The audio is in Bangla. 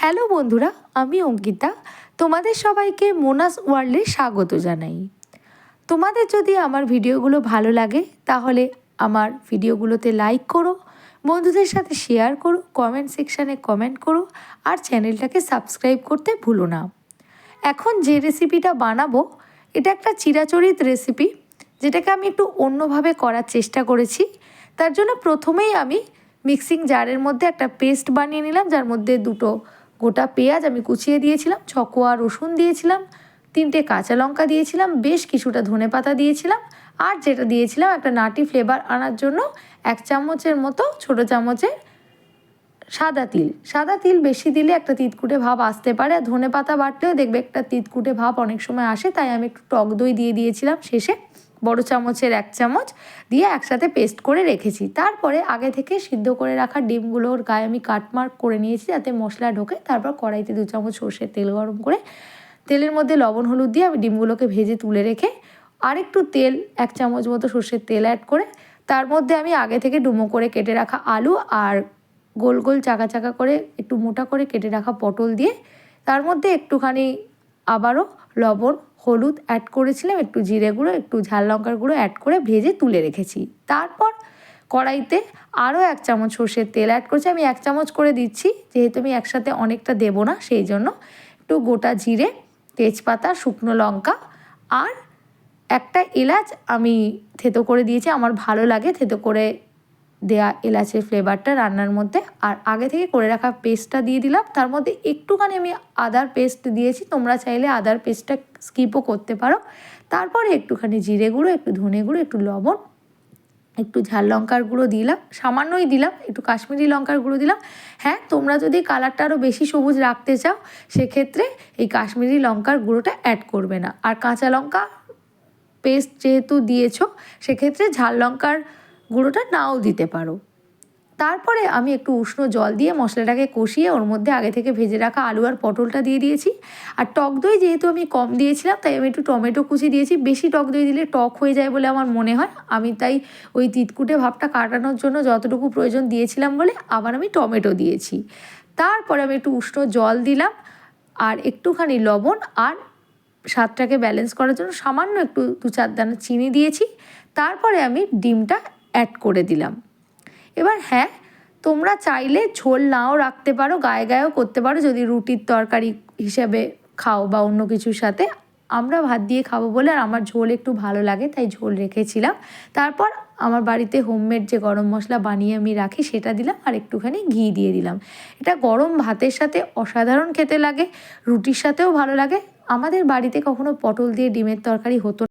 হ্যালো বন্ধুরা, আমি অঙ্কিতা। তোমাদের সবাইকে মোনাস ওয়ার্ল্ডে স্বাগত জানাই। তোমাদের যদি আমার ভিডিওগুলো ভালো লাগে তাহলে আমার ভিডিওগুলোতে লাইক করো, বন্ধুদের সাথে শেয়ার করো, কমেন্ট সেকশানে কমেন্ট করো আর চ্যানেলটাকে সাবস্ক্রাইব করতে ভুলো না। এখন যে রেসিপিটা বানাবো এটা একটা চিরাচরিত রেসিপি, যেটাকে আমি একটু অন্যভাবে করার চেষ্টা করেছি। তার জন্য প্রথমেই আমি মিক্সিং জারের মধ্যে একটা পেস্ট বানিয়ে নিলাম, যার মধ্যে দুটো গোটা পেঁয়াজ আমি কুচিয়ে দিয়েছিলাম, 6 কোয়া রসুন দিয়েছিলাম, 3টে কাঁচা লঙ্কা দিয়েছিলাম, বেশ কিছুটা ধনেপাতা দিয়েছিলাম, আর যেটা দিয়েছিলাম একটা নাটি ফ্লেভার আনার জন্য 1 চামচের মতো ছোটো চামচের সাদা তিল বেশি দিলে একটা তিতকুটে ভাব আসতে পারে, আর ধনেপাতা বাটলেও দেখবে একটা তিতকুটে ভাব অনেক সময় আসে, তাই আমি একটু টক দই দিয়ে দিয়েছিলাম শেষে, বড় চামচের 1 চামচ দিয়ে একসাথে পেস্ট করে রেখেছি। তারপরে আগে থেকে সিদ্ধ করে রাখা ডিমগুলোর গায়ে আমি কাটমার্ক করে নিয়েছি যাতে মশলা ঢোকে। তারপর কড়াইতে 2 চামচ সর্ষের তেল গরম করে তেলের মধ্যে লবণ হলুদ দিয়ে আমি ডিমগুলোকে ভেজে তুলে রেখে আরেকটু তেল 1 চামচ মতো সর্ষের তেল অ্যাড করে তার মধ্যে আমি আগে থেকে ডুমো করে কেটে রাখা আলু আর গোল গোল চাকা চাকা করে একটু মোটা করে কেটে রাখা পটল দিয়ে তার মধ্যে একটুখানি আবারও লবণ হলুদ অ্যাড করেছিলাম, একটু জিরে গুঁড়ো, একটু ঝাল লঙ্কার গুঁড়ো অ্যাড করে ভেজে তুলে রেখেছি। তারপর কড়াইতে আরও 1 চামচ সর্ষের তেল অ্যাড করেছি। আমি 1 চামচ করে দিচ্ছি যেহেতু আমি একসাথে অনেকটা দেবো না, সেই জন্য একটু গোটা জিরে, তেজপাতা, শুকনো লঙ্কা আর একটা এলাচ আমি থেতো করে দিয়েছি। আমার ভালো লাগে থেতো করে দেয়া এলাচের ফ্লেভারটা রান্নার মধ্যে। আর আগে থেকে করে রাখা পেস্টটা দিয়ে দিলাম, তার মধ্যে একটুখানি আমি আদার পেস্ট দিয়েছি, তোমরা চাইলে আদার পেস্টটা স্কিপও করতে পারো। তারপরে একটুখানি জিরে গুঁড়ো, একটু ধনে গুঁড়ো, একটু লবণ, একটু ঝাল লঙ্কার গুঁড়ো দিলাম, সামান্যই দিলাম, একটু কাশ্মীরি লঙ্কার গুঁড়ো দিলাম। হ্যাঁ, তোমরা যদি কালারটা আরও বেশি সবুজ রাখতে চাও সেক্ষেত্রে এই কাশ্মীরি লঙ্কার গুঁড়োটা অ্যাড করবে না। আর কাঁচা লঙ্কা পেস্ট যেহেতু দিয়েছো সেক্ষেত্রে ঝাল লঙ্কার গুঁড়োটা নাও দিতে পারো। তারপরে আমি একটু উষ্ণ জল দিয়ে মশলাটাকে কষিয়ে ওর মধ্যে আগে থেকে ভেজে রাখা আলু আর পটলটা দিয়ে দিয়েছি। আর টক দই যেহেতু আমি কম দিয়েছিলাম তাই আমি একটু টমেটো কুচি দিয়েছি। বেশি টক দই দিলে টক হয়ে যায় বলে আমার মনে হয়, আমি তাই ওই তিতকুটে ভাবটা কাটানোর জন্য যতটুকু প্রয়োজন দিয়েছিলাম বলে আবার আমি টমেটো দিয়েছি। তারপরে আমি একটু উষ্ণ জল দিলাম আর একটুখানি লবণ আর স্বাদটাকে ব্যালেন্স করার জন্য সামান্য একটু 2-4 দানা চিনি দিয়েছি। তারপরে আমি ডিমটা অ্যাড করে দিলাম। এবার হ্যাঁ, তোমরা চাইলে ঝোল নাও রাখতে পারো, গায়ে গায়েও করতে পারো যদি রুটির তরকারি হিসেবে খাও বা অন্য কিছুর সাথে। আমরা ভাত দিয়ে খাবো বলে আর আমার ঝোল একটু ভালো লাগে তাই ঝোল রেখেছিলাম। তারপর আমার বাড়িতে হোমমেড যে গরম মশলা বানিয়ে আমি রাখি সেটা দিলাম আর একটুখানি ঘি দিয়ে দিলাম। এটা গরম ভাতের সাথে অসাধারণ খেতে লাগে, রুটির সাথেও ভালো লাগে। আমাদের বাড়িতে কখনো পটল দিয়ে ডিমের তরকারি হতো